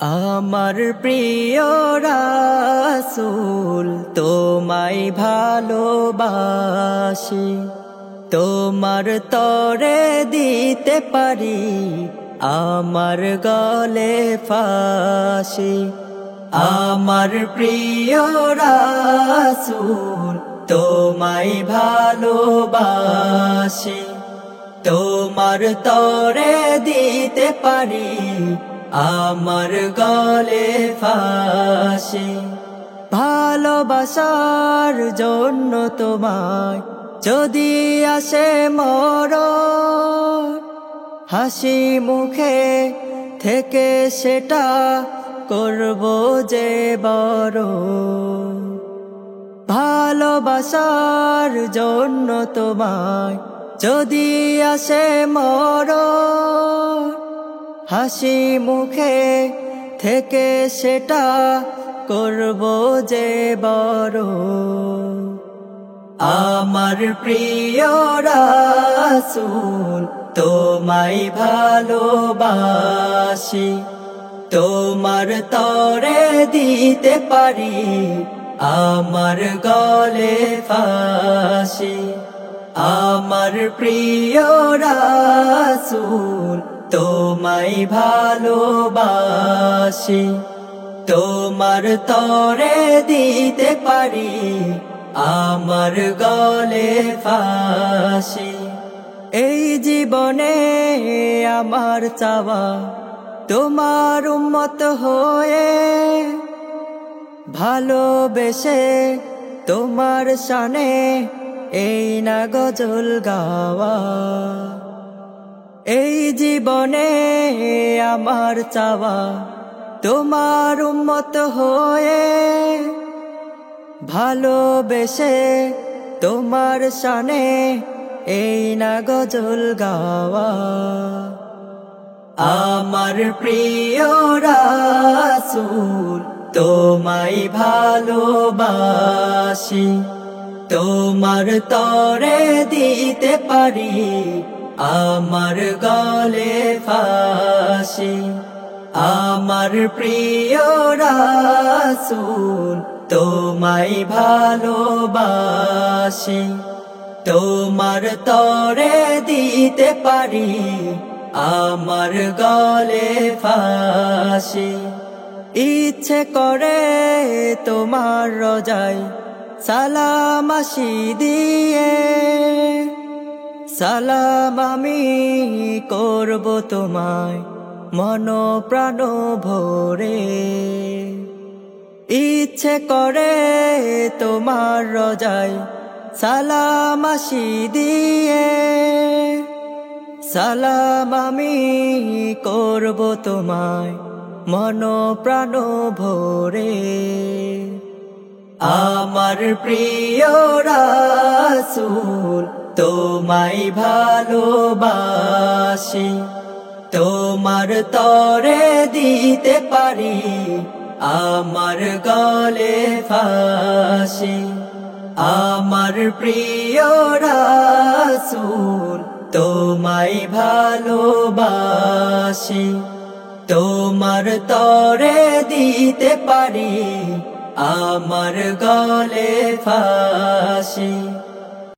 আমার প্রিয় রাসূল তোমায় ভালোবাসি, তোমার তরে দিতে পারি আমার গলে ফাঁসি। আমার প্রিয় রাসূল তোমায় ভালোবাসি, তোমার তরে দিতে পারি আমার গলে ফাঁসি। ভালোবাসার জন্য তোমায় যদি আসে মরণ, হাসি মুখে থেকে সেটা করব যে বড়। ভালোবাসার জন্য তোমায় যদি আসে মরণ, হাসি মুখে থেকে সেটা করব যে বড়। আমার প্রিয় রাসূল তোমায় ভালোবাসি, তোমার তরে দিতে পারি আমার গলে ফাঁসি। আমার প্রিয় রাসূল তোমায় ভালোবাসি, তোমার তরে দিতে পারি আমার গলে ফাঁসি। এই জীবনে আমার চাওয়া তোমার উম্মত হয়ে, ভালোবেসে তোমার শানে এই না গজল গাওয়া। এই জীবনে আমার চাওয়া তোমার উম্মত হয়ে, ভালোবেসে তোমার শানে এই না গজল গাওয়া। আমার প্রিয় রাসূল তোমায় ভালোবাসি, তোমার তরে দিতে পারি আমার গলে ফাঁসি। আমার প্রিয় রাসূল তোমায় ভালোবাসি, তোমার তরে দিতে পারি আমার গলে ফাঁসি। ইচ্ছে করে তোমার রোজায় সালাম আসি দিয়ে, সালাম আমি করব তোমায় মন প্রাণ ভরে। ইচ্ছে করে তোমার রোজায় সালাম আসি দিয়ে, সালাম আমি করব তোমায় মন প্রাণ ভরে। আমার প্রিয় রাসূল তোমায় ভালোবাসি, তোমার তরে দিতে পারি আমার গলে ফাঁসি। আমার প্রিয় রাসূল তোমায় ভালোবাসি, তোমার তরে দিতে পারি আমার গলে ফাঁসি।